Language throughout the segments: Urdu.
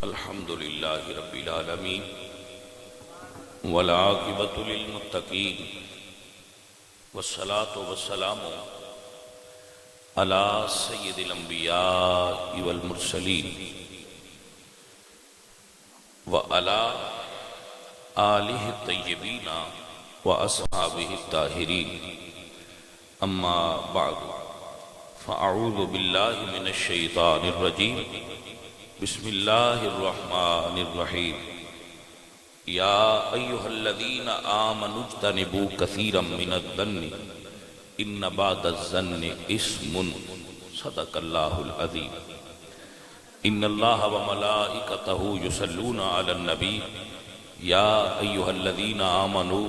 الحمد للہ رب العالمین والعاقبۃ للمتقین والصلاة والسلام علی سید الانبیاء والمرسلین وعلی آلہ الطیبین واصحابہ الطاہرین اما بعد فاعوذ باللہ من الشیطان الرجیم بسم اللہ الرحمن الرحیم یا ایہا الذین آمنوا اجتنبوا کثیرا من الظن ان بعض الظن اسم صدق اللہ العظیم ان اللہ وملائکتہ یصلون علی النبی یا ایہا الذین آمنوا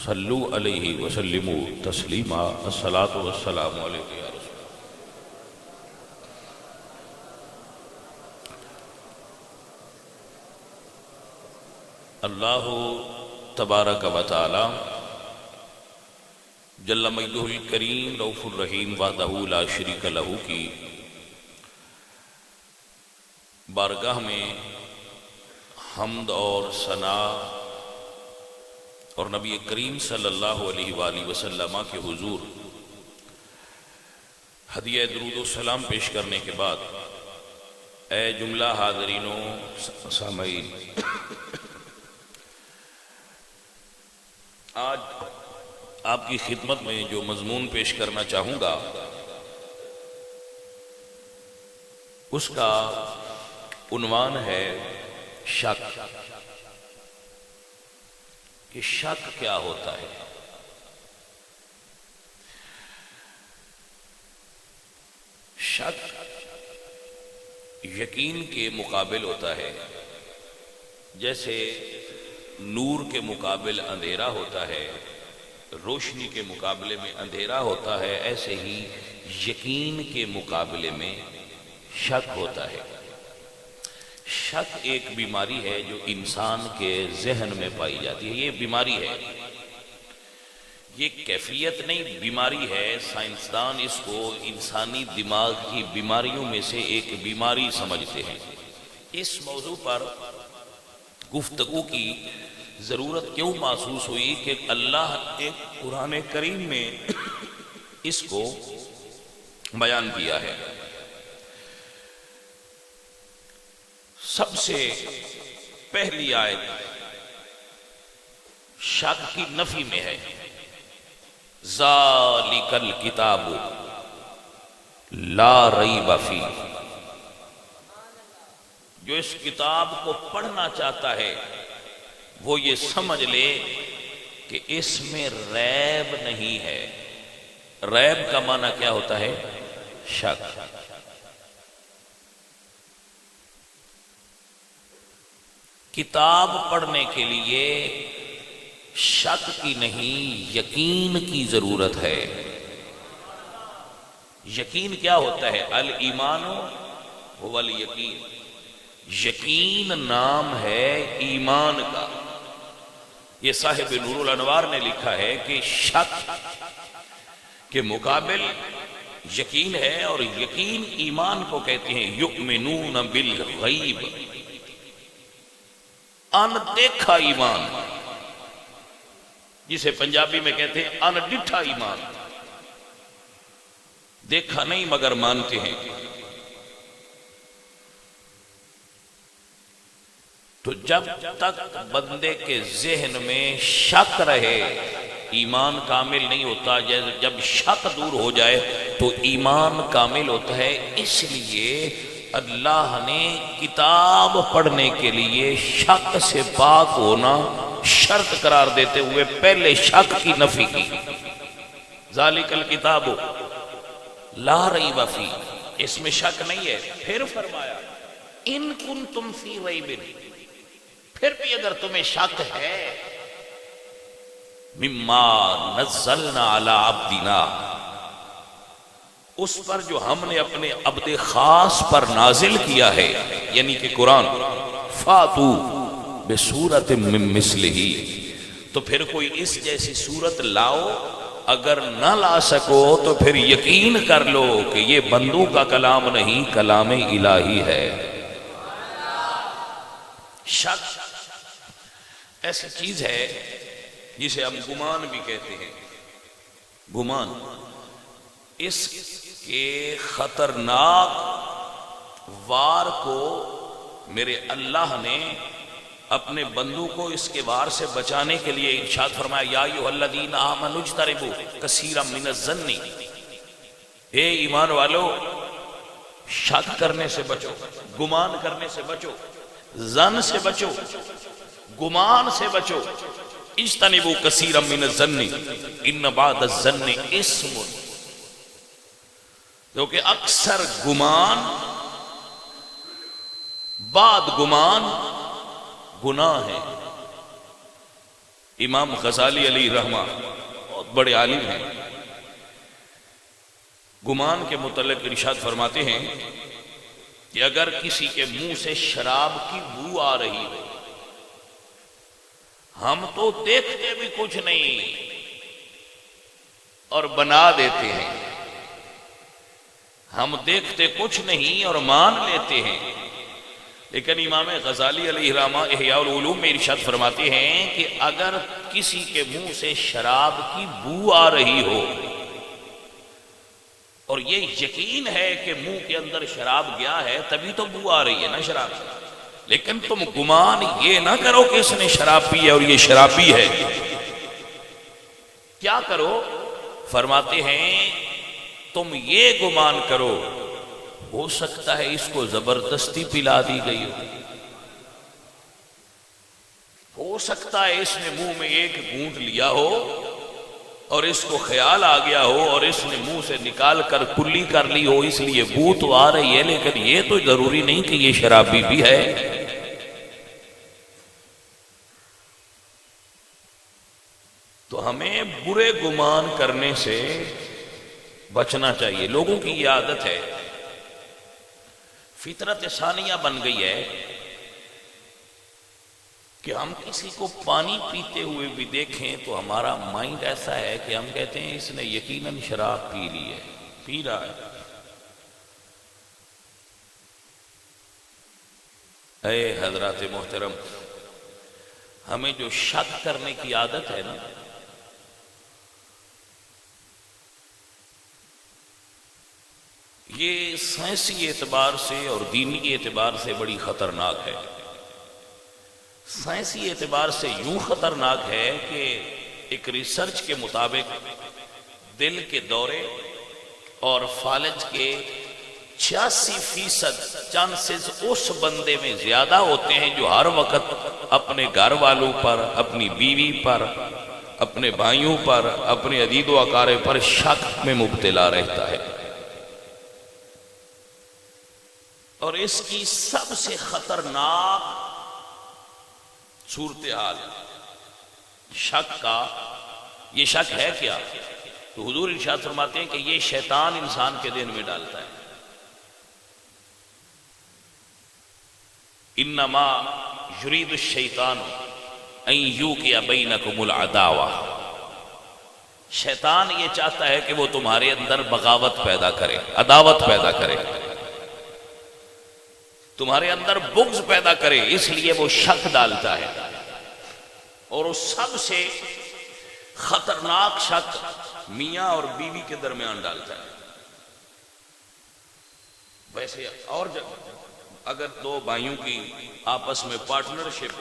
صلوا علیہ وسلموا تسلیما الصلاۃ والسلام علیہ یا رسول اللہ تبارک و تعالی جل مجدہ الکریم رؤوف الرحیم وحدہ لا شریک لہ کی بارگاہ میں حمد اور ثنا اور نبی کریم صلی اللہ علیہ وآلہ وسلم کے حضور ہدیہ درود و سلام پیش کرنے کے بعد اے جملہ حاضرین و سامعین، آج آپ کی خدمت میں جو مضمون پیش کرنا چاہوں گا اس کا عنوان ہے شک کہ شک کیا ہوتا ہے۔ شک یقین کے مقابل ہوتا ہے، جیسے نور کے مقابل اندھیرا ہوتا ہے، روشنی کے مقابلے میں اندھیرا ہوتا ہے، ایسے ہی یقین کے مقابلے میں شک ہوتا ہے۔ شک ایک بیماری ہے جو انسان کے ذہن میں پائی جاتی ہے، یہ بیماری ہے، یہ کیفیت نہیں، بیماری ہے۔ سائنسدان اس کو انسانی دماغ کی بیماریوں میں سے ایک بیماری سمجھتے ہیں۔ اس موضوع پر گفتگو کی ضرورت کیوں محسوس ہوئی کہ اللہ نے قرآن کریم میں اس کو بیان کیا ہے۔ سب سے پہلی آیت شک کی نفی میں ہے، ذالک الکتاب لا ریب فیہ۔ جو اس کتاب کو پڑھنا چاہتا ہے وہ یہ سمجھ لے کہ اس میں ریب نہیں ہے۔ ریب کا معنی کیا ہوتا ہے؟ شک۔ کتاب پڑھنے کے لیے شک کی نہیں، یقین کی ضرورت ہے۔ یقین کیا ہوتا ہے؟ الایمان هو الیقین۔ یقین نام ہے ایمان کا۔ یہ صاحب نور الانوار نے لکھا ہے کہ شک کے مقابل یقین ہے، اور یقین ایمان کو کہتے ہیں۔ یؤمنون بالغیب، ان دیکھا ایمان، جسے پنجابی میں کہتے ہیں ان ڈٹھا ایمان، دیکھا نہیں مگر مانتے ہیں۔ تو جب تک بندے کے ذہن میں شک رہے ایمان کامل نہیں ہوتا۔ جب شک دور ہو جائے تو ایمان کامل ہوتا ہے۔ اس لیے اللہ نے کتاب پڑھنے کے لیے شک سے پاک ہونا شرط قرار دیتے ہوئے پہلے شک کی نفی کی۔ ذالک الکتاب لا ریب فیہ، اس میں شک نہیں ہے۔ پھر فرمایا ان کنتم فی ریب، پھر بھی اگر تمہیں شک ہے، مما نزلنا علی عبدنا، اس پر جو ہم نے اپنے عبد خاص پر نازل کیا ہے، یعنی کہ قرآن، فاتو بسورۃ من مثلہ، تو پھر کوئی اس جیسی صورت لاؤ۔ اگر نہ لا سکو تو پھر یقین کر لو کہ یہ بندوں کا کلام نہیں، کلام الہی ہے۔ شک ایسی چیز ہے جسے ہم گمان بھی کہتے ہیں. گمان اس کے خطرناک وار کو میرے اللہ نے اپنے بندوں کو اس کے وار سے بچانے کے لیے ارشاد فرمایا یا ایھا الذین آمنوا اجتنبوا کثیرا من الظن. اے ایمان والو شک کرنے سے بچو، گمان کرنے سے بچو، ظن سے بچو، گمان سے بچو. اجتنبوا کثیرا من الظن ان بعض الظن اسم. کیونکہ اکثر گمان بعد گمان گناہ ہے. امام غزالی علیہ رحمہ بہت بڑے عالم ہیں، گمان کے متعلق ارشاد فرماتے ہیں کہ اگر کسی کے منہ سے شراب کی بو آ رہی ہو، ہم تو دیکھتے بھی کچھ نہیں اور بنا دیتے ہیں، ہم دیکھتے کچھ نہیں اور مان لیتے ہیں. لیکن امام غزالی علیہ رحمہ احیاء العلوم میں ارشاد فرماتے ہیں کہ اگر کسی کے منہ سے شراب کی بو آ رہی ہو اور یہ یقین ہے کہ منہ کے اندر شراب گیا ہے تبھی تو بو آ رہی ہے نا شراب سے، لیکن تم گمان یہ نہ کرو کہ اس نے شراب پی ہے اور یہ شرابی ہے. کیا کرو؟ فرماتے ہیں تم یہ گمان کرو ہو سکتا ہے اس کو زبردستی پلا دی گئی ہو سکتا ہے اس نے منہ میں ایک گھونٹ لیا ہو اور اس کو خیال آ گیا ہو اور اس نے منہ سے نکال کر کلی کر لی ہو، اس لیے بو تو آ رہی ہے لیکن یہ تو ضروری نہیں کہ یہ شرابی بھی ہے. تو ہمیں برے گمان کرنے سے بچنا چاہیے. لوگوں کی یہ عادت ہے، فطرت ثانیہ بن گئی ہے کہ ہم کسی کو پانی پیتے ہوئے بھی دیکھیں تو ہمارا مائنڈ ایسا ہے کہ ہم کہتے ہیں اس نے یقیناً شراب پی لی ہے، پی رہا ہے. اے حضرات محترم، ہمیں جو شک کرنے کی عادت ہے نا، یہ سائنسی اعتبار سے اور دینی اعتبار سے بڑی خطرناک ہے. سائنسی اعتبار سے یوں خطرناک ہے کہ ایک ریسرچ کے مطابق دل کے دورے اور فالج کے 86% چانسز اس بندے میں زیادہ ہوتے ہیں جو ہر وقت اپنے گھر والوں پر، اپنی بیوی پر، اپنے بھائیوں پر، اپنے عزیز و اقارب پر شک میں مبتلا رہتا ہے. اور اس کی سب سے خطرناک صورتحال شک کا، یہ شک ہے کیا؟ تو حضور ارشاد فرماتے ہیں کہ یہ شیطان انسان کے دل میں ڈالتا ہے. انما یرید الشیطان ان یوقع بینکم العداوہ. شیطان یہ چاہتا ہے کہ وہ تمہارے اندر بغاوت پیدا کرے، عداوت پیدا کرے، تمہارے اندر بغض پیدا کرے، اس لیے وہ شک ڈالتا ہے. اور وہ سب سے خطرناک شک میاں اور بیوی کے درمیان ڈالتا ہے. ویسے اور اگر دو بھائیوں کی آپس میں پارٹنرشپ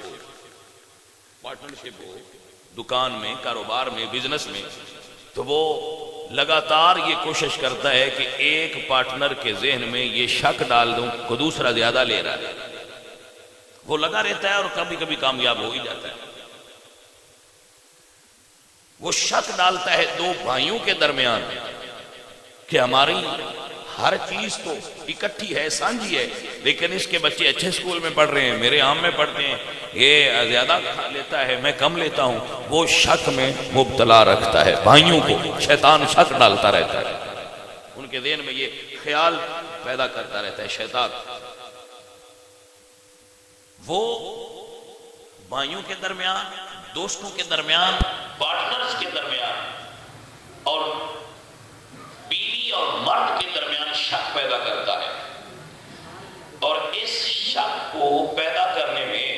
ہو دکان میں، کاروبار میں، بزنس میں، تو وہ لگاتار یہ کوشش کرتا ہے کہ ایک پارٹنر کے ذہن میں یہ شک ڈال دوں کہ دوسرا زیادہ لے رہا ہے. وہ لگا رہتا ہے اور کبھی کبھی کامیاب ہو ہی جاتا ہے. وہ شک ڈالتا ہے دو بھائیوں کے درمیان کہ ہماری ہر چیز تو اکٹھی ہے، سانجھی ہے، لیکن اس کے بچے اچھے اسکول میں پڑھ رہے ہیں، میرے عام میں پڑھتے ہیں، یہ زیادہ کھا لیتا ہے، میں کم لیتا ہوں. وہ شک میں مبتلا رکھتا ہے بھائیوں کو. شیطان شک ڈالتا رہتا ہے، ان کے ذہن میں یہ خیال پیدا کرتا رہتا ہے شیطان. وہ بھائیوں کے درمیان، دوستوں کے درمیان، پارٹنرز کے درمیان اور بیوی اور مرد کے درمیان شک پیدا کرتا ہے. اور اس شک کو پیدا کرنے میں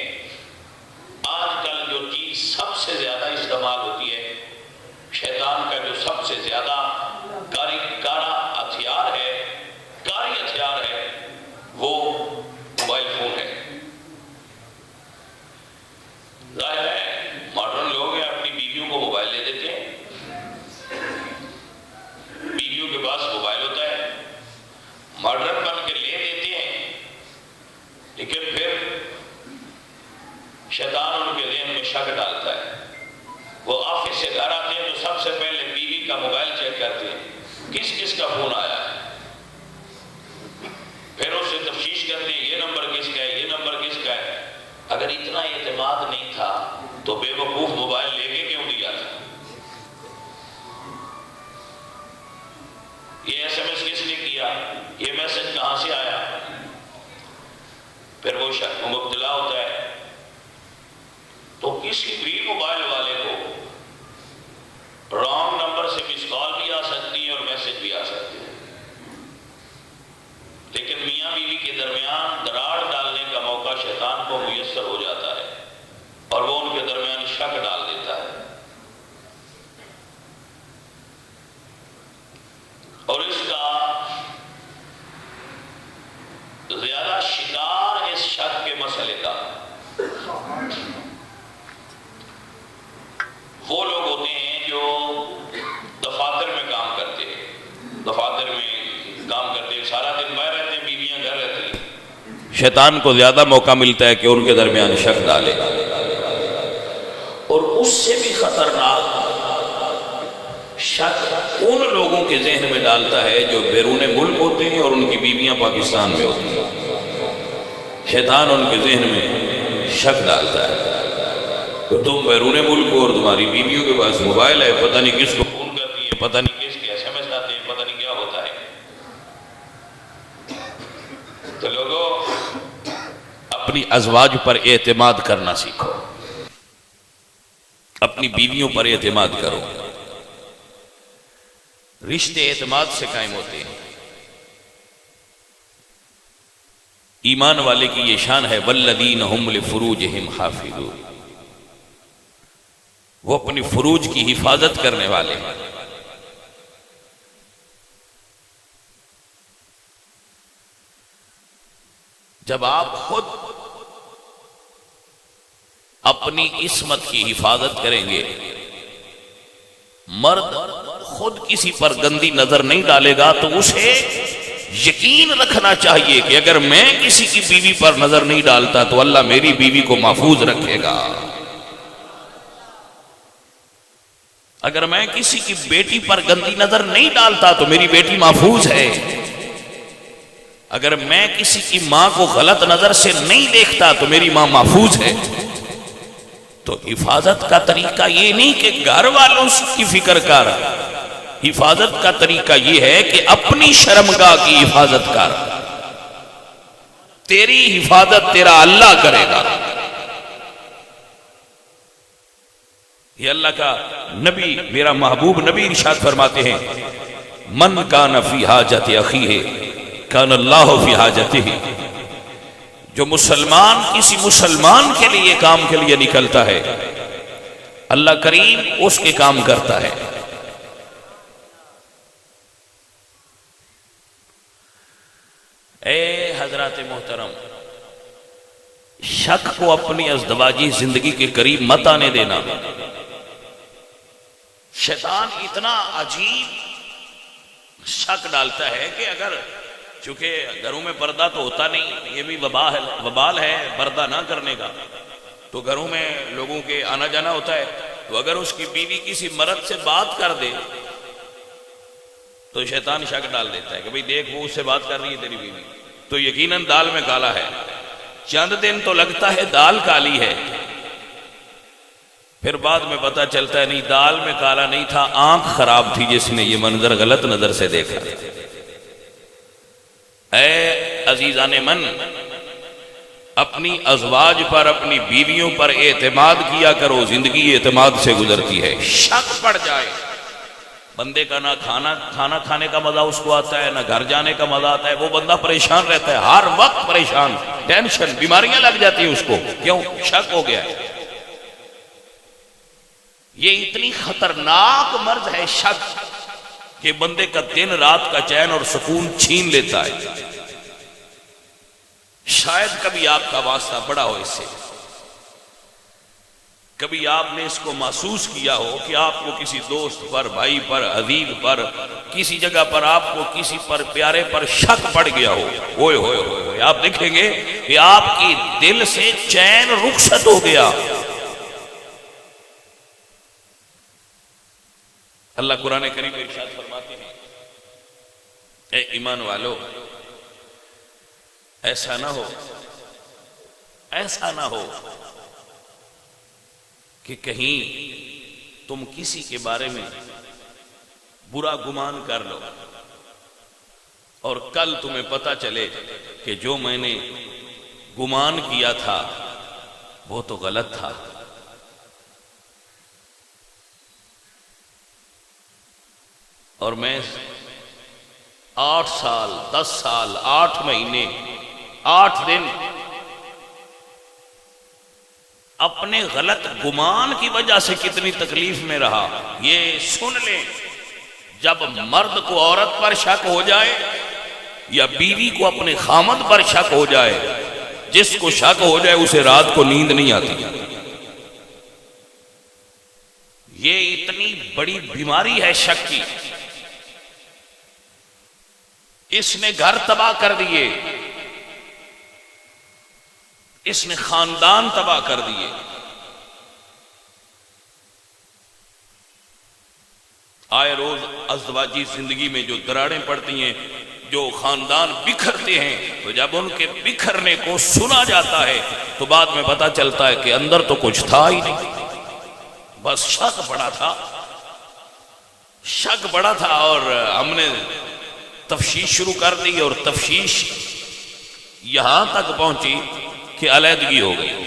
شیطان ان کے ذہن میں شک ڈالتا ہے. وہ آفس سے گھر آتے ہیں تو سب سے پہلے بیوی کا موبائل چیک کرتے ہیں کس کس کا فون آیا ہے. پھر اس سے تفتیش کرتے ہیں یہ نمبر کس کا ہے، یہ نمبر کس کا ہے. اگر اتنا اعتماد نہیں تھا تو بے وقوف موبائل لے کے کیوں دیا تھا؟ یہ ایس ایم ایس کس نے کیا، یہ میسج کہاں سے آیا؟ پھر وہ شک میں مبتلا ہوتا ہے. تو کسی بھی موبائل والے کو رانگ نمبر سے مس کال بھی آ سکتی ہے اور میسج بھی آ سکتی ہے. لیکن میاں بیوی کے درمیان دراڑ ڈالنے کا موقع شیطان کو میسر ہو جاتا ہے اور وہ ان کے درمیان شک ڈال دیتا ہے. اور اس کا زیادہ شکار اس شک کے مسئلے کا وہ لوگ ہوتے ہیں جو دفاتر میں کام کرتے ہیں. دفاتر میں کام کرتے ہیں، سارا دن باہر رہتے ہیں، بیویاں گھر رہتی ہیں. شیطان کو زیادہ موقع ملتا ہے کہ ان کے درمیان شک ڈالے. اور اس سے بھی خطرناک شک ان لوگوں کے ذہن میں ڈالتا ہے جو بیرون ملک ہوتے ہیں اور ان کی بیویاں پاکستان میں ہوتی ہیں. شیطان ان کے ذہن میں شک ڈالتا ہے کہ تم بیرون ملک ہو اور تمہاری بیویوں کے پاس موبائل ہے، پتہ نہیں کس کو فون کرتی ہے، پتہ نہیں کس کے ایس ایم ایس آتے ہیں، پتہ نہیں کیا ہوتا ہے. تو لوگوں اپنی ازواج پر اعتماد کرنا سیکھو، اپنی بیویوں پر اعتماد کرو. رشتے اعتماد سے قائم ہوتے ہیں. ایمان والے کی یہ شان ہے والذین هم لفروجہم حافظون، وہ اپنی فروج کی حفاظت کرنے والے ہیں. جب آپ خود اپنی عصمت کی حفاظت کریں گے، مرد خود کسی پر گندی نظر نہیں ڈالے گا تو اسے یقین رکھنا چاہیے کہ اگر میں کسی کی بیوی پر نظر نہیں ڈالتا تو اللہ میری بیوی کو محفوظ رکھے گا. اگر میں کسی کی بیٹی پر گندی نظر نہیں ڈالتا تو میری بیٹی محفوظ ہے. اگر میں کسی کی ماں کو غلط نظر سے نہیں دیکھتا تو میری ماں محفوظ ہے. تو حفاظت کا طریقہ یہ نہیں کہ گھر والوں کی فکر کر، حفاظت کا طریقہ یہ ہے کہ اپنی شرمگاہ کی حفاظت کر. تیری حفاظت تیرا اللہ کرے گا. یہ اللہ کا نبی، میرا محبوب نبی ارشاد فرماتے ہیں من کان فی حاجت اخیہ کان اللہ فی حاجتہ. جو مسلمان کسی مسلمان کے لیے کام کے لیے نکلتا ہے اللہ کریم اس کے کام کرتا ہے. اے حضرات محترم، شک کو اپنی ازدواجی زندگی کے قریب مت آنے دینا. شیطان اتنا عجیب شک ڈالتا ہے کہ اگر چونکہ گھروں میں پردہ تو ہوتا نہیں، یہ بھی وبال ہے پردہ نہ کرنے کا، تو گھروں میں لوگوں کے آنا جانا ہوتا ہے. تو اگر اس کی بیوی کسی مرد سے بات کر دے تو شیطان شک ڈال دیتا ہے کہ بھئی دیکھ وہ اس سے بات کر رہی ہے تیری بیوی، تو یقیناً دال میں کالا ہے. چند دن تو لگتا ہے دال کالی ہے، پھر بعد میں پتہ چلتا ہے نہیں دال میں کالا نہیں تھا، آنکھ خراب تھی جس نے یہ منظر غلط نظر سے دیکھا. اے عزیزان من، اپنی ازواج پر، اپنی بیویوں پر اعتماد کیا کرو. زندگی اعتماد سے گزرتی ہے. شک پڑ جائے بندے کا، نہ کھانا کھانے کا مزہ اس کو آتا ہے، نہ گھر جانے کا مزہ آتا ہے. وہ بندہ پریشان رہتا ہے، ہر وقت پریشان، ٹینشن، بیماریاں لگ جاتی ہیں اس کو. کیوں؟ شک ہو گیا ہے. یہ اتنی خطرناک مرض ہے شک کہ بندے کا دن رات کا چین اور سکون چھین لیتا ہے. شاید کبھی آپ کا واسطہ بڑا ہو اس سے، کبھی آپ نے اس کو محسوس کیا ہو کہ آپ کو کسی دوست پر، بھائی پر، حبیب پر، کسی جگہ پر آپ کو کسی پر پیارے پر شک پڑ گیا ہو. ہوئے ہوئے ہوئے گے، آپ دیکھیں گے کہ آپ کی دل سے چین رخصت ہو گیا۔ اللہ قرآن کریم میں ارشاد فرماتے ہیں، اے ایمان والو، ایسا نہ ہو کہ کہیں تم کسی کے بارے میں برا گمان کر لو اور کل تمہیں پتہ چلے کہ جو میں نے گمان کیا تھا وہ تو غلط تھا۔ اور میں 8 سال 10 سال 8 مہینے 8 دن اپنے غلط گمان کی وجہ سے کتنی تکلیف میں رہا۔ یہ سن لیں، جب مرد کو عورت پر شک ہو جائے یا بیوی کو اپنے خامد پر شک ہو جائے، جس کو شک ہو جائے اسے رات کو نیند نہیں آتی۔ یہ اتنی بڑی بیماری ہے شک کی، اس نے گھر تباہ کر دیے، اس نے خاندان تباہ کر دیے۔ آئے روز ازدواجی زندگی میں جو دراڑیں پڑتی ہیں، جو خاندان بکھرتے ہیں، تو جب ان کے بکھرنے کو سنا جاتا ہے تو بعد میں پتہ چلتا ہے کہ اندر تو کچھ تھا ہی نہیں، بس شک بڑا تھا، شک بڑا تھا۔ اور ہم نے تفتیش شروع کر دی اور تفتیش یہاں تک پہنچی کہ علیحدگی ہو گئی۔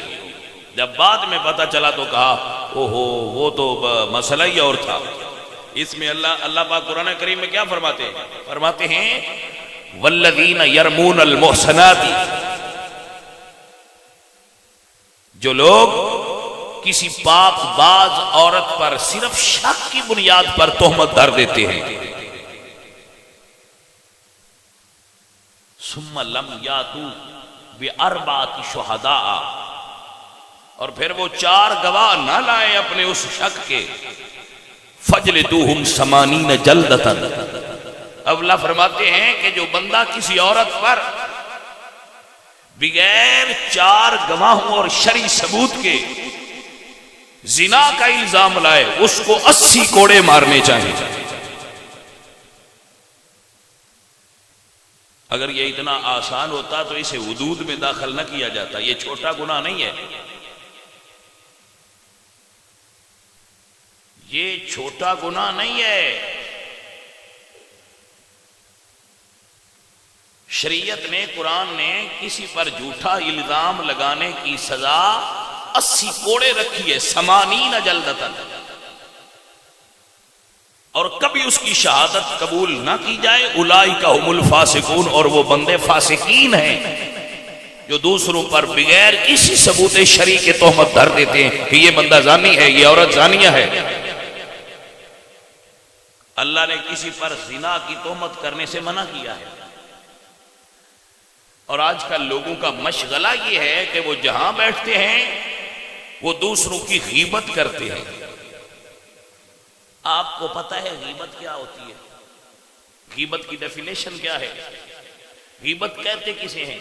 جب بعد میں پتہ چلا تو کہا اوہو وہ تو مسئلہ ہی اور تھا۔ اس میں اللہ پاک قرآن کریم میں کیا فرماتے ہیں والذین یرمون المحصنات، جو لوگ کسی پاک باز عورت پر صرف شک کی بنیاد پر تہمت دھر دیتے ہیں، ثم لم یاتوا باربعۃ شہداء، اور پھر وہ 4 گواہ نہ لائے اپنے اس شک کے، فجلدوہم 80 جلدۃ۔ اب اللہ فرماتے ہیں کہ جو بندہ کسی عورت پر بغیر 4 گواہوں اور شرعی ثبوت کے زنا کا الزام لائے، اس کو 80 کوڑے مارنے چاہیے۔ اگر یہ اتنا آسان ہوتا تو اسے حدود میں داخل نہ کیا جاتا۔ یہ چھوٹا گناہ نہیں ہے، یہ چھوٹا گناہ نہیں ہے۔ شریعت نے، قرآن نے کسی پر جھوٹا الزام لگانے کی سزا 80 کوڑے رکھی ہے، 80 جلدۃ، اور کبھی اس کی شہادت قبول نہ کی جائے۔ اولئک هم الفاسقون، اور وہ بندے فاسقین ہیں جو دوسروں پر بغیر کسی ثبوت شرعی کے تہمت دھر دیتے ہیں کہ یہ بندہ زانی ہے، یہ عورت زانیہ ہے۔ اللہ نے کسی پر زنا کی تہمت کرنے سے منع کیا ہے، اور آج کل لوگوں کا مشغلہ یہ ہے کہ وہ جہاں بیٹھتے ہیں وہ دوسروں کی غیبت کرتے ہیں۔ آپ کو پتہ ہے غیبت کیا ہوتی ہے؟ غیبت کی ڈیفینیشن کیا ہے؟ غیبت کہتے کسے ہیں؟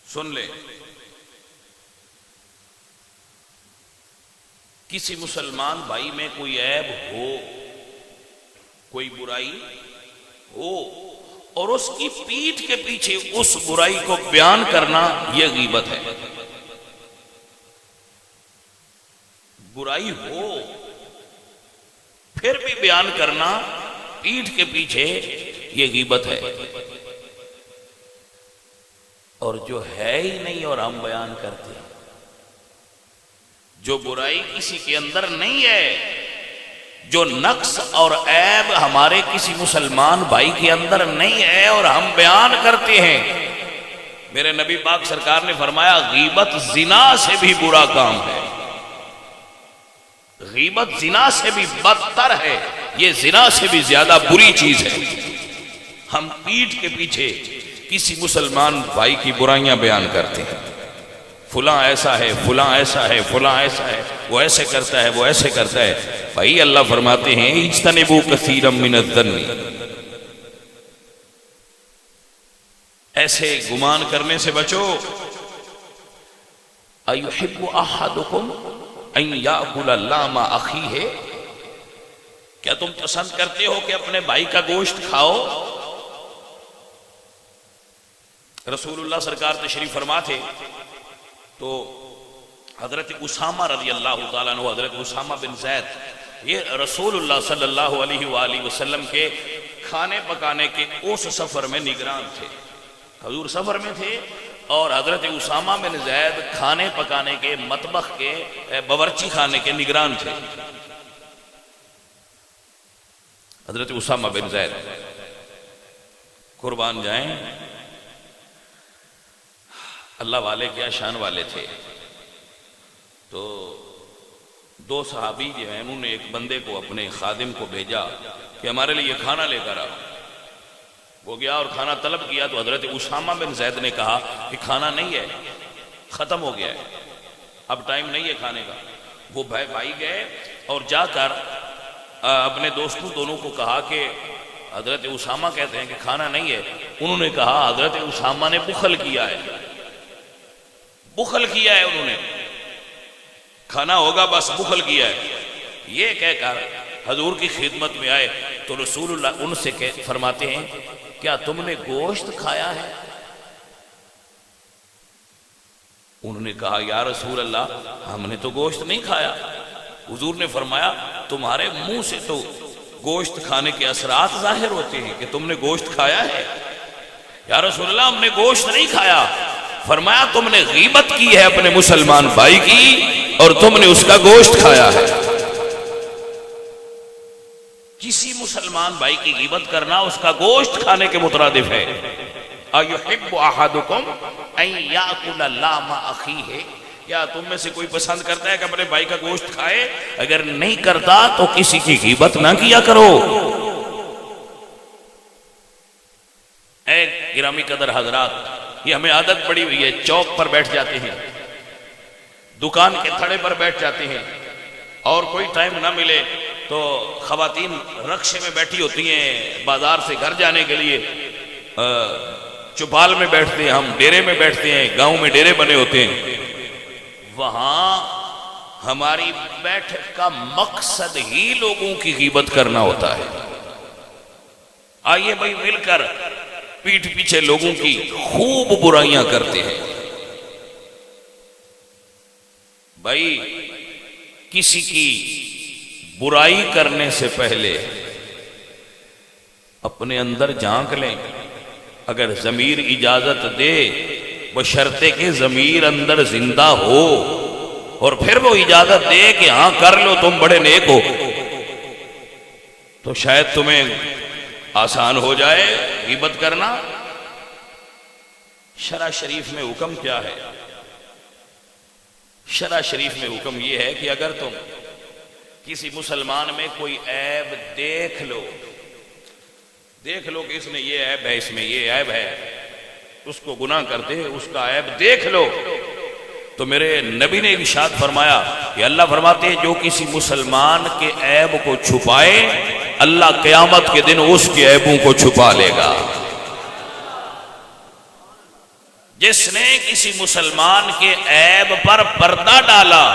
سن لیں، کسی مسلمان بھائی میں کوئی عیب ہو، کوئی برائی ہو، اور اس کی پیٹھ کے پیچھے اس برائی کو بیان کرنا، یہ غیبت ہے۔ برائی ہو پھر بھی بیان کرنا پیٹھ کے پیچھے، یہ غیبت ہے۔ اور جو ہے ہی نہیں اور ہم بیان کرتے ہیں، جو برائی کسی کے اندر نہیں ہے، جو نقص اور عیب ہمارے کسی مسلمان بھائی کے اندر نہیں ہے اور ہم بیان کرتے ہیں۔ میرے نبی پاک سرکار نے فرمایا غیبت زنا سے بھی برا کام ہے، غیبت زنا سے بھی بدتر ہے، یہ زنا سے بھی زیادہ بری چیز ہے۔ ہم پیٹھ کے پیچھے کسی مسلمان بھائی کی برائیاں بیان کرتے ہیں، فلاں ایسا ہے، فلاں ایسا ہے، فلاں ایسا ہے، وہ ایسے کرتا ہے، وہ ایسے کرتا ہے۔ بھائی اللہ فرماتے ہیں اجتنبوا کثیرا من الظن، ایسے گمان کرنے سے بچو. اَيُحِبُّ أَحَدُكُمْ أَن يَأْكُلَ لَحْمَ أَخِيهِ، کیا تم پسند کرتے ہو کہ اپنے بھائی کا گوشت کھاؤ؟ رسول اللہ سرکار تشریف فرما تھے تو حضرت اسامہ رضی اللہ تعالیٰ عنہ، حضرت اسامہ بن زید، یہ رسول اللہ صلی اللہ علیہ وآلہ وسلم کے کھانے پکانے کے اس سفر میں نگران تھے. حضور سفر میں تھے اور حضرت اسامہ بن زید کھانے پکانے کے، مطبخ کے، باورچی خانے کے نگران تھے. حضرت اسامہ بن زید قربان جائیں، اللہ والے کیا شان والے تھے. تو دو صحابی جو ہیں انہوں نے ایک بندے کو، اپنے خادم کو بھیجا کہ ہمارے لیے کھانا لے کر آؤ. وہ گیا اور کھانا طلب کیا تو حضرت اسامہ بن زید نے کہا کہ کھانا نہیں ہے، ختم ہو گیا ہے، اب ٹائم نہیں ہے کھانے کا. وہ بھائی گئے اور جا کر اپنے دوستوں دونوں کو کہا کہ حضرت اسامہ کہتے ہیں کہ کھانا نہیں ہے. انہوں نے کہا حضرت اسامہ نے بخل کیا ہے، بخل کیا ہے، انہوں نے کھانا ہوگا بس بخل کیا ہے. یہ کہہ کر حضور کی خدمت میں آئے تو رسول اللہ ان سے فرماتے ہیں کیا تم نے گوشت کھایا ہے؟ انہوں نے کہا یا رسول اللہ ہم نے تو گوشت نہیں کھایا. حضور نے فرمایا تمہارے منہ سے تو گوشت کھانے کے اثرات ظاہر ہوتے ہیں کہ تم نے گوشت کھایا ہے. یا رسول اللہ ہم نے گوشت نہیں کھایا. فرمایا تم نے غیبت کی ہے اپنے مسلمان بھائی کی اور تم نے اس کا گوشت کھایا ہے. کسی مسلمان بھائی کی غیبت کرنا اس کا گوشت کھانے کے مترادف ہے. اَيُحِبُّ أَحَدُكُمْ أَن يَأْكُلَ لَحْمَ أَخِيهِ، کیا تم میں سے کوئی پسند کرتا ہے کہ اپنے بھائی کا گوشت کھائے؟ اگر نہیں کرتا تو کسی کی غیبت نہ کیا کرو. اے گرامی قدر حضرات، یہ ہمیں عادت پڑی ہوئی ہے، چوک پر بیٹھ جاتے ہیں، دکان کے تھڑے پر بیٹھ جاتے ہیں اور کوئی ٹائم نہ ملے تو خواتین رکشے میں بیٹھی ہوتی ہیں بازار سے گھر جانے کے لیے، چوپال میں بیٹھتے ہیں، ہم ڈیرے میں بیٹھتے ہیں، گاؤں میں ڈیرے بنے ہوتے ہیں. وہاں ہماری بیٹھک کا مقصد ہی لوگوں کی غیبت کرنا ہوتا ہے. آئیے بھائی مل کر پیٹھ پیچھے لوگوں کی خوب برائیاں کرتے ہیں. بھائی کسی کی برائی کرنے سے پہلے اپنے اندر جھانک لیں. اگر ضمیر اجازت دے، بشرطے کہ ضمیر اندر زندہ ہو، اور پھر وہ اجازت دے کہ ہاں کر لو تم بڑے نیک ہو، تو شاید تمہیں آسان ہو جائے غیبت کرنا. شرع شریف میں حکم کیا ہے؟ شرع شریف میں حکم یہ ہے کہ اگر تم کسی مسلمان میں کوئی عیب دیکھ لو کہ اس نے یہ عیب ہے، اس میں یہ عیب ہے، اس کو گناہ کرتے اس کا عیب دیکھ لو، تو میرے نبی نے ارشاد فرمایا کہ اللہ فرماتے ہیں جو کسی مسلمان کے عیب کو چھپائے اللہ قیامت کے دن اس کے عیبوں کو چھپا لے گا. جس نے کسی مسلمان کے عیب پر پردہ ڈالا،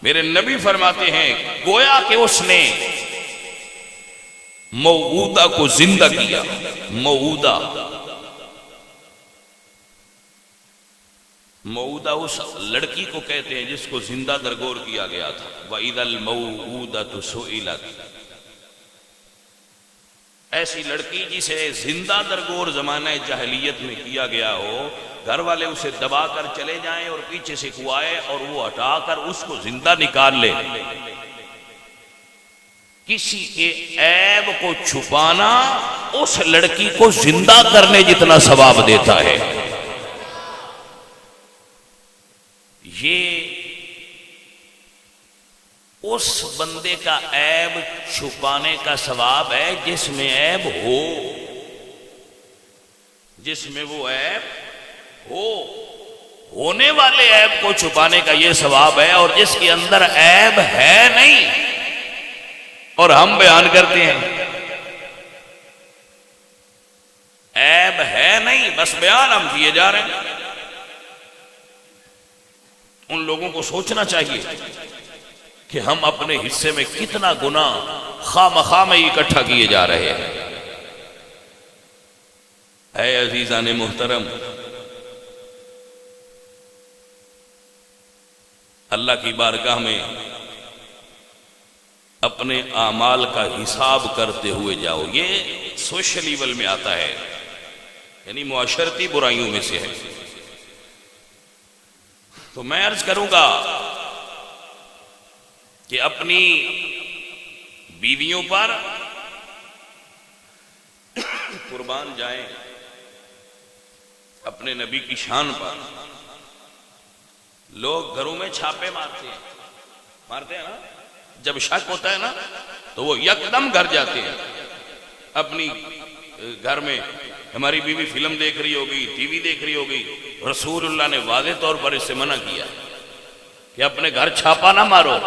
میرے نبی فرماتے ہیں گویا کہ اس نے موعودہ کو زندہ کیا. موعودہ اس لڑکی کو کہتے ہیں جس کو زندہ درگور کیا گیا تھا. وَإِذَا الْمَوْعُودَةُ سُئِلَتْ، ایسی لڑکی جسے زندہ درگور زمانہ جاہلیت میں کیا گیا ہو، گھر والے اسے دبا کر چلے جائیں اور پیچھے سے کوائے اور وہ ہٹا کر اس کو زندہ نکال لے. کسی کے عیب کو چھپانا اس لڑکی کو زندہ کرنے جتنا ثواب دیتا ہے. یہ اس بندے کا عیب چھپانے کا ثواب ہے جس میں عیب ہو، جس میں وہ عیب ہو. ہونے والے عیب کو چھپانے کا یہ ثواب ہے، اور جس کے اندر عیب ہے نہیں اور ہم بیان کرتے ہیں عیب بس بیان ہم کیے جا رہے ہیں. ان لوگوں کو سوچنا چاہیے کہ ہم اپنے حصے میں کتنا گناہ خواہ مخواہ میں اکٹھا کیے جا رہے ہیں. اے عزیزان محترم، اللہ کی بارگاہ میں اپنے اعمال کا حساب کرتے ہوئے جاؤ. یہ سوشل ایول میں آتا ہے، یعنی معاشرتی برائیوں میں سے ہے. تو میں عرض کروں گا کہ اپنی بیویوں پر قربان جائیں، اپنے نبی کی شان پر. لوگ گھروں میں چھاپے مارتے ہیں نا، جب شک ہوتا ہے نا تو وہ یکدم گھر جاتے ہیں. اپنی گھر میں ہماری بیوی فلم دیکھ رہی ہوگی، ٹی وی دیکھ رہی ہوگی، رسول اللہ نے واضح طور پر اس سے منع کیا کہ اپنے گھر چھاپا نہ مارو،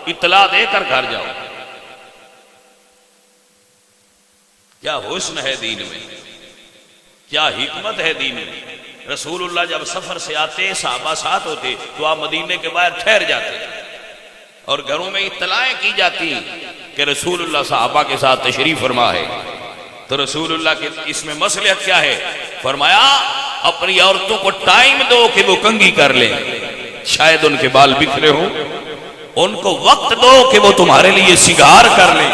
اطلاع دے کر گھر جاؤ. کیا حسن ہے دین میں، کیا حکمت ہے دین میں. رسول اللہ جب سفر سے آتے، صحابہ ساتھ ہوتے تو آپ مدینے کے باہر ٹھہر جاتے اور گھروں میں اطلاعیں کی جاتی کہ رسول اللہ صحابہ کے ساتھ تشریف فرما ہے. تو رسول اللہ کے اس میں مصلحت کیا ہے؟ فرمایا اپنی عورتوں کو ٹائم دو کہ وہ کنگھی کر لیں، شاید ان کے بال بکھرے ہوں. ان کو وقت دو کہ وہ تمہارے لیے سنگار کر لیں،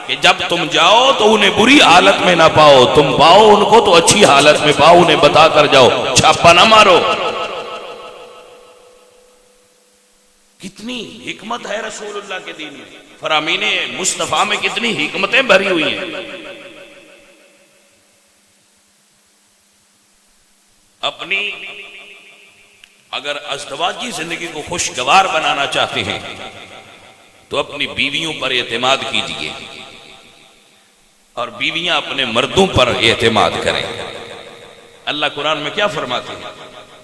کہ جب تم جاؤ تو انہیں بری حالت میں نہ پاؤ، تم پاؤ ان کو تو اچھی حالت میں پاؤ. انہیں بتا کر جاؤ، چھاپا نہ مارو. کتنی حکمت ہے رسول اللہ کے دین میں، فرامین مصطفیٰ میں کتنی حکمتیں بھری ہوئی ہیں. اپنی اگر ازدواجی زندگی کو خوشگوار بنانا چاہتے ہیں تو اپنی بیویوں پر اعتماد کیجیے اور بیویاں اپنے مردوں پر اعتماد کریں. اللہ قرآن میں کیا فرماتے ہیں؟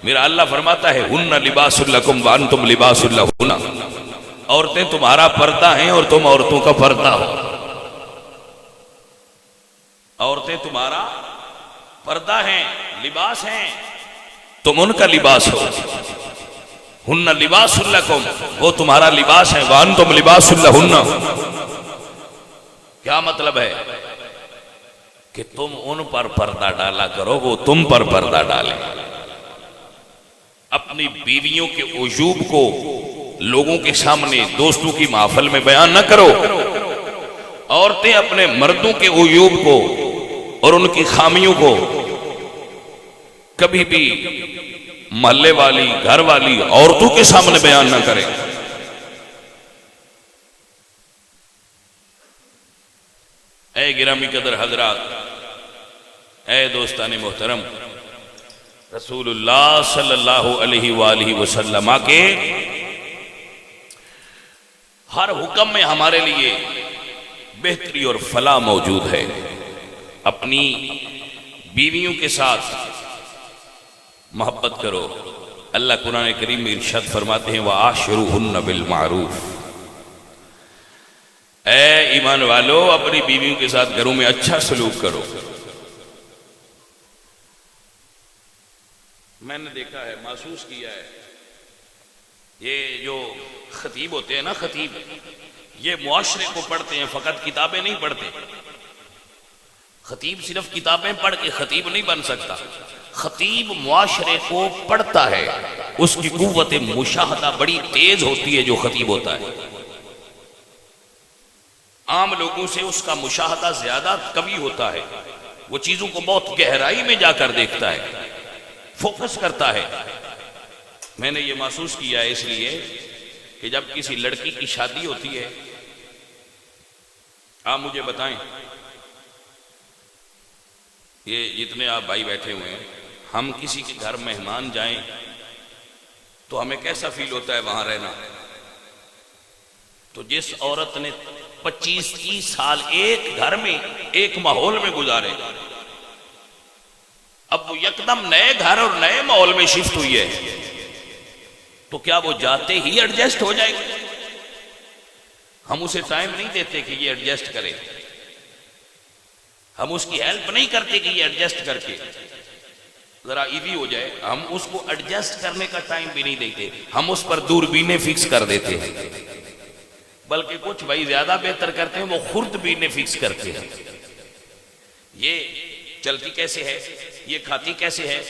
میرا اللہ فرماتا ہے ہن لباس لکم وانتم لباس لہن. عورتیں تمہارا پردہ ہیں اور تم عورتوں کا پردہ ہو. عورتیں تمہارا پردہ ہیں، لباس ہیں، تم ان کا لباس ہو. ہن لباس لکم، وہ تمہارا لباس ہے، وانتم لباس لہن. کیا مطلب ہے؟ کہ تم ان پر پردہ ڈالا کرو، وہ تم پر پردہ ڈالیں. اپنی بیویوں کے عیوب کو لوگوں کے سامنے دوستوں کی محفل میں بیان نہ کرو. عورتیں اپنے مردوں کے عیوب کو اور ان کی خامیوں کو کبھی بھی محلے والی، گھر والی عورتوں کے سامنے بیان نہ کریں. اے گرامی قدر حضرات، اے دوستان محترم، رسول اللہ صلی اللہ علیہ وآلہ وسلم کے ہر حکم میں ہمارے لیے بہتری اور فلاح موجود ہے. اپنی بیویوں کے ساتھ محبت کرو. اللہ قرآن کریم میں ارشاد فرماتے ہیں وَعَاشِرُوهُنَّ بِالْمَعْرُوفِ. اے ایمان والو، اپنی بیویوں کے ساتھ گھروں میں اچھا سلوک کرو. میں نے دیکھا ہے، محسوس کیا ہے، یہ جو خطیب ہوتے ہیں نا، خطیب، یہ معاشرے کو پڑھتے ہیں، فقط کتابیں نہیں پڑھتے. خطیب صرف کتابیں پڑھ کے خطیب نہیں بن سکتا. خطیب معاشرے کو پڑھتا ہے، اس کی قوت مشاہدہ بڑی تیز ہوتی ہے جو خطیب ہوتا ہے. عام لوگوں سے اس کا مشاہدہ زیادہ قوی ہوتا ہے، وہ چیزوں کو بہت گہرائی میں جا کر دیکھتا ہے، فوکس کرتا ہے. میں نے یہ محسوس کیا ہے اس لیے کہ جب کسی لڑکی کی شادی ہوتی ہے، آپ مجھے بتائیں، یہ جتنے آپ بھائی بیٹھے ہوئے ہیں، ہم کسی کے گھر مہمان جائیں تو ہمیں کیسا فیل ہوتا ہے وہاں رہنا؟ تو جس عورت نے 25-30 سال ایک گھر میں، ایک ماحول میں گزارے، اب وہ یکدم نئے گھر اور نئے ماحول میں شفٹ ہوئی ہے، تو کیا وہ جاتے ہی ایڈجسٹ ہو جائے گی؟ ہم اسے ٹائم نہیں دیتے کہ یہ ایڈجسٹ کرے، ہم اس کی ہیلپ نہیں کرتے کہ یہ ایڈجسٹ کر کے. ذرا ایزی ہو جائے، ہم اس کو ایڈجسٹ کرنے کا ٹائم بھی نہیں دیتے، ہم اس پر دوربینیں فکس کر دیتے ہیں، بلکہ کچھ بھائی زیادہ بہتر کرتے ہیں، وہ خوردبینیں فکس کرتے ہیں، یہ چلتی کیسے ہے، یہ کھاتی کیسے ہے،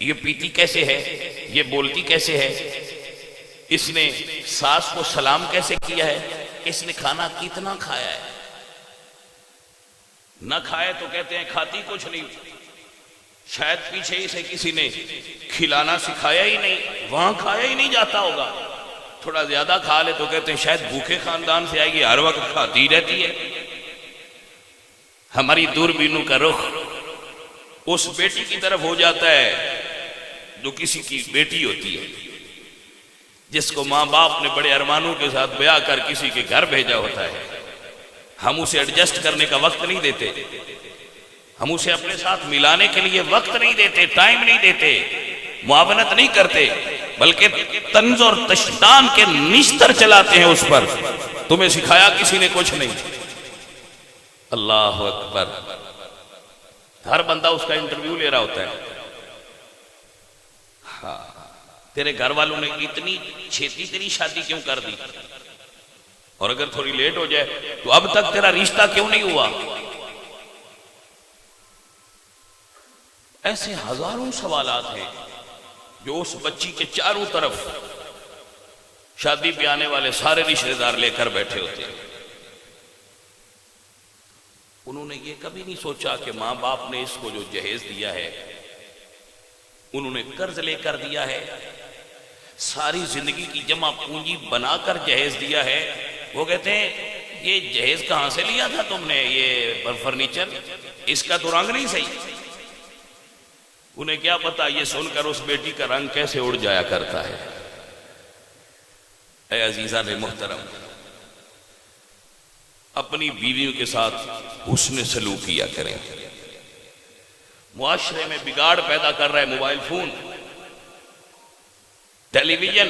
یہ پیتی کیسے ہے، یہ بولتی کیسے ہے، اس نے ساس کو سلام کیسے کیا ہے، اس نے کھانا کتنا کھایا ہے، نہ کھائے تو کہتے ہیں کھاتی کچھ نہیں، شاید پیچھے ہی سے کسی نے کھلانا سکھایا ہی نہیں، وہاں کھایا ہی نہیں جاتا ہوگا، تھوڑا زیادہ کھا لے تو کہتے ہیں شاید بھوکے خاندان سے آئی ہے، ہر وقت کھاتی رہتی ہے۔ ہماری دوربینوں کا رخ اس بیٹی کی طرف ہو جاتا ہے جو کسی کی بیٹی ہوتی ہے، جس کو ماں باپ نے بڑے ارمانوں کے ساتھ بیاہ کر کسی کے گھر بھیجا ہوتا ہے، ہم اسے ایڈجسٹ کرنے کا وقت نہیں دیتے، ہم اسے اپنے ساتھ ملانے کے لیے وقت نہیں دیتے، ٹائم نہیں دیتے، معاونت نہیں کرتے، بلکہ طنز اور تشتان کے نشتر چلاتے ہیں اس پر، تمہیں سکھایا کسی نے کچھ نہیں۔ اللہ اکبر، ہر بندہ اس کا انٹرویو لے رہا ہوتا ہے، ہاں تیرے گھر والوں نے اتنی چھیتی تیری شادی کیوں کر دی، اور اگر تھوڑی لیٹ ہو جائے تو اب تک تیرا رشتہ کیوں نہیں ہوا؟ ایسے ہزاروں سوالات ہیں جو اس بچی کے چاروں طرف شادی پہ آنے والے سارے رشتہ دار لے کر بیٹھے ہوتے ہیں۔ انہوں نے یہ کبھی نہیں سوچا کہ ماں باپ نے اس کو جو جہیز دیا ہے، انہوں نے قرض لے کر دیا ہے، ساری زندگی کی جمع پونجی بنا کر جہیز دیا ہے۔ وہ کہتے ہیں یہ جہیز کہاں سے لیا تھا تم نے، یہ فرنیچر، اس کا تو رنگ نہیں صحیح۔ انہیں کیا پتا یہ سن کر اس بیٹی کا رنگ کیسے اڑ جایا کرتا ہے۔ اے عزیزان محترم، اپنی بیویوں کے ساتھ حسن سلوک کیا کریں۔ معاشرے میں بگاڑ پیدا کر رہا ہے موبائل فون، ٹیلی ویژن،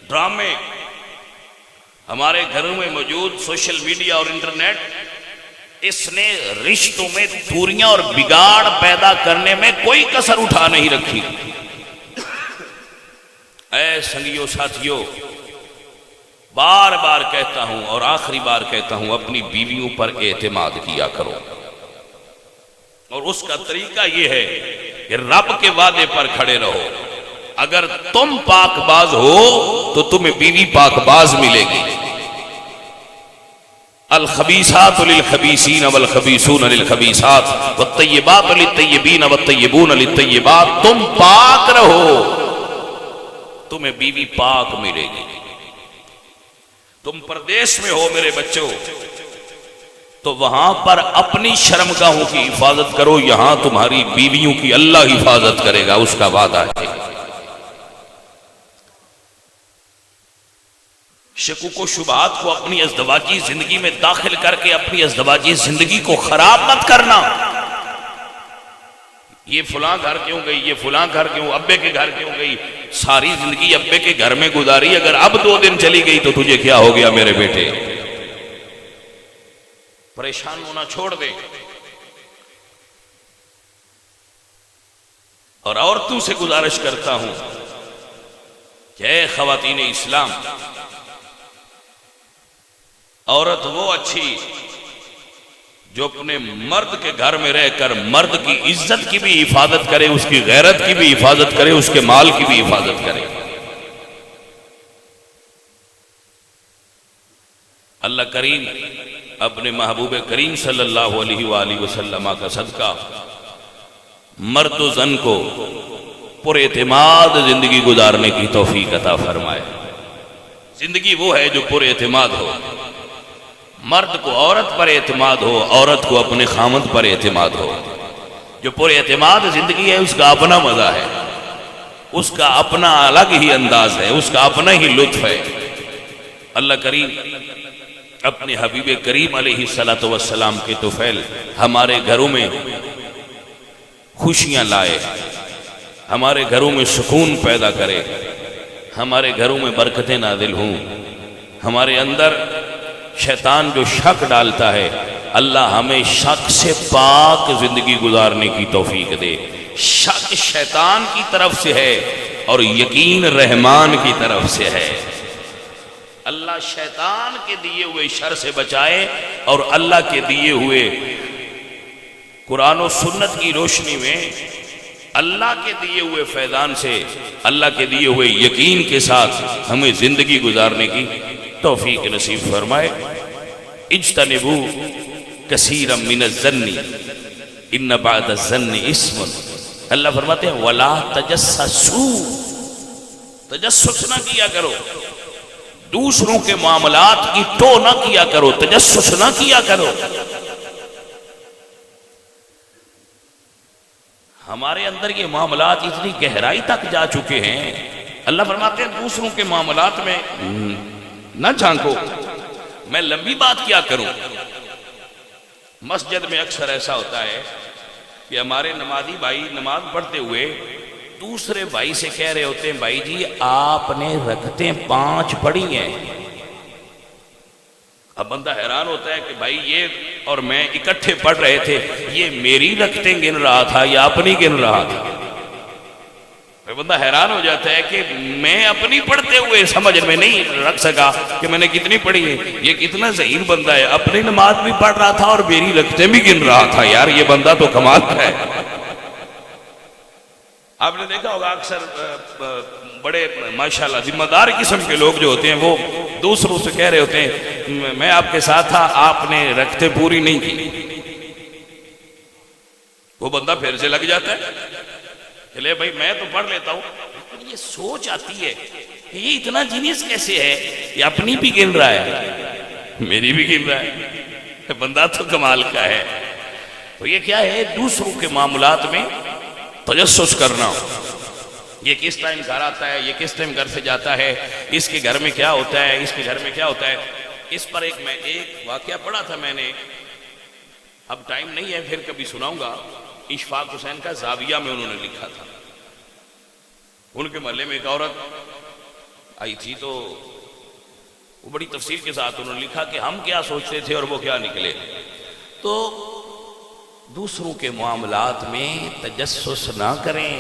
ڈرامے، ہمارے گھروں میں موجود سوشل میڈیا اور انٹرنیٹ، اس نے رشتوں میں دوریاں اور بگاڑ پیدا کرنے میں کوئی کسر اٹھا نہیں رکھی۔ اے سنگیو ساتھیو، بار بار کہتا ہوں اور آخری بار کہتا ہوں، اپنی بیویوں پر اعتماد کیا کرو، اور اس کا طریقہ یہ ہے کہ رب کے وعدے پر کھڑے رہو۔ اگر تم پاک باز ہو تو تمہیں بیوی پاک باز ملے گی۔ الخبیثات للخبیثین والخبیثون للخبیثات والطیبات للطیبین والطیبون للطیبات۔ تم پاک رہو، تمہیں بیوی پاک ملے گی۔ تم پردیس میں ہو میرے بچوں تو وہاں پر اپنی شرمگاہوں کی حفاظت کرو، یہاں تمہاری بیویوں کی اللہ حفاظت کرے گا، اس کا وعدہ ہے۔ شکوک و شبہات کو اپنی ازدواجی زندگی میں داخل کر کے اپنی ازدواجی زندگی کو خراب مت کرنا۔ یہ فلاں گھر کیوں گئی، یہ فلاں گھر کیوں، ابے کے گھر کیوں گئی، ساری زندگی ابے کے گھر میں گزاری، اگر اب 2 دن چلی گئی تو تجھے کیا ہو گیا میرے بیٹے؟ پریشان ہونا چھوڑ دے۔ اور عورتوں سے گزارش کرتا ہوں کہ اے خواتین اسلام، عورت وہ اچھی جو اپنے مرد کے گھر میں رہ کر مرد کی عزت کی بھی حفاظت کرے، اس کی غیرت کی بھی حفاظت کرے، اس کے مال کی بھی حفاظت کرے۔ اللہ کریم اپنے محبوب کریم صلی اللہ علیہ وآلہ وسلم کا صدقہ مرد و زن کو پر اعتماد زندگی گزارنے کی توفیق عطا فرمائے۔ زندگی وہ ہے جو پر اعتماد ہو، مرد کو عورت پر اعتماد ہو، عورت کو اپنے خامد پر اعتماد ہو۔ جو پر اعتماد زندگی ہے اس کا اپنا مزہ ہے، اس کا اپنا الگ ہی انداز ہے، اس کا اپنا ہی لطف ہے۔ اللہ کریم اپنے حبیب کریم علیہ السلام کے طفیل ہمارے گھروں میں خوشیاں لائے، ہمارے گھروں میں سکون پیدا کرے، ہمارے گھروں میں برکتیں نازل ہوں، ہمارے اندر شیطان جو شک ڈالتا ہے اللہ ہمیں شک سے پاک زندگی گزارنے کی توفیق دے، شک شیطان کی طرف سے ہے اور یقین رحمان کی طرف سے ہے۔ اللہ شیطان کے دیے ہوئے شر سے بچائے اور اللہ کے دیے ہوئے قرآن و سنت کی روشنی میں اللہ کے دیے ہوئے فیضان سے، اللہ کے دیے ہوئے یقین کے ساتھ ہمیں زندگی گزارنے کی توفیق نصیب فرمائے۔ اجتنبوا کثیرا من الظن ان بعد الظن اسم، اللہ فرماتے ہیں ولا تجسسوا، تجسس نہ کیا کرو، دوسروں کے معاملات کی تو نہ کیا کرو، تجسس نہ کیا کرو۔ ہمارے اندر یہ معاملات اتنی گہرائی تک جا چکے ہیں، اللہ فرماتے ہیں دوسروں کے معاملات میں نہ جھانکو۔ میں لمبی بات کیا کروں، مسجد میں اکثر ایسا ہوتا ہے کہ ہمارے نمازی بھائی نماز پڑھتے ہوئے دوسرے بھائی سے کہہ رہے ہوتے ہیں بھائی جی آپ نے رکعتیں 5 پڑھی ہیں۔ اب بندہ حیران ہوتا ہے کہ بھائی یہ اور میں اکٹھے پڑھ رہے تھے، یہ میری رکعتیں گن رہا تھا یا اپنی گن رہا تھا؟ بندہ حیران ہو جاتا ہے کہ میں اپنی پڑھتے ہوئے سمجھ میں نہیں رکھ سکا کہ میں نے کتنی پڑھی ہے۔ یہ کتنا ذہین بندہ ہے، اپنی نماز بھی پڑھ رہا تھا اور میری رکعتیں بھی گن رہا تھا، یار یہ بندہ تو کمال ہے۔ آپ نے دیکھا ہوگا اکثر بڑے ماشاءاللہ ذمہ دار قسم کے لوگ جو ہوتے ہیں وہ دوسروں سے کہہ رہے ہوتے ہیں میں آپ کے ساتھ تھا، آپ نے رکعتیں پوری نہیں کی، وہ بندہ پھر سے لگ جاتا ہے کہ لے بھائی میں تو پڑھ لیتا ہوں، لیکن یہ سوچ آتی ہے کہ یہ اتنا جینیس کیسے ہے کہ اپنی بھی گن رہا ہے میری بھی گن رہا ہے، بندہ تو کمال کا ہے۔ تو یہ کیا ہے؟ دوسروں کے معاملات میں تجسس کرنا، یہ کس ٹائم گھر آتا ہے، یہ کس ٹائم گھر سے جاتا ہے، اس کے گھر میں کیا ہوتا ہے، اس کے گھر میں کیا ہوتا ہے۔ اس پر میں ایک واقعہ پڑھا تھا میں نے، اب ٹائم نہیں ہے پھر کبھی سناؤں گا۔ اشفاق حسین کا زاویہ میں انہوں نے لکھا تھا، ان کے محلے میں ایک عورت آئی تھی تو وہ بڑی تفصیل کے ساتھ انہوں نے لکھا کہ ہم کیا سوچتے تھے اور وہ کیا نکلے۔ تو دوسروں کے معاملات میں تجسس نہ کریں،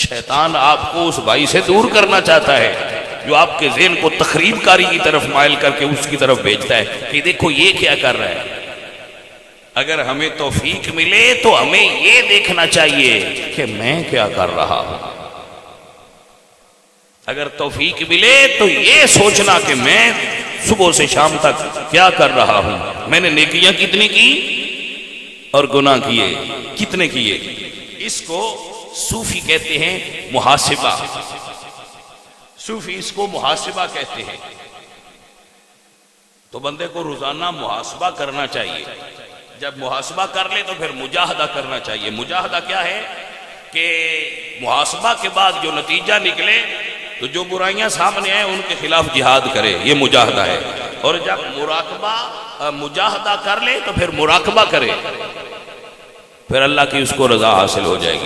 شیطان آپ کو اس بھائی سے دور کرنا چاہتا ہے جو آپ کے ذہن کو تخریب کاری کی طرف مائل کر کے اس کی طرف بھیجتا ہے کہ دیکھو یہ کیا کر رہا ہے۔ اگر ہمیں توفیق ملے تو ہمیں یہ دیکھنا چاہیے کہ میں کیا کر رہا ہوں، اگر توفیق ملے تو یہ سوچنا کہ میں صبح سے شام تک کیا کر رہا ہوں، میں نے نیکیاں کتنی کی اور گناہ کیے کتنے کیے۔ اس کو صوفی کہتے ہیں محاسبہ، صوفی اس کو محاسبہ کہتے ہیں۔ تو بندے کو روزانہ محاسبہ کرنا چاہیے، جب محاسبہ کر لے تو پھر مجاہدہ کرنا چاہیے۔ مجاہدہ کیا ہے کہ محاسبہ کے بعد جو نتیجہ نکلے تو جو برائیاں سامنے آئیں ان کے خلاف جہاد کرے، یہ مجاہدہ ہے۔ اور جب مجاہدہ کر لے تو پھر مراقبہ کرے، پھر اللہ کی اس کو رضا حاصل ہو جائے گی۔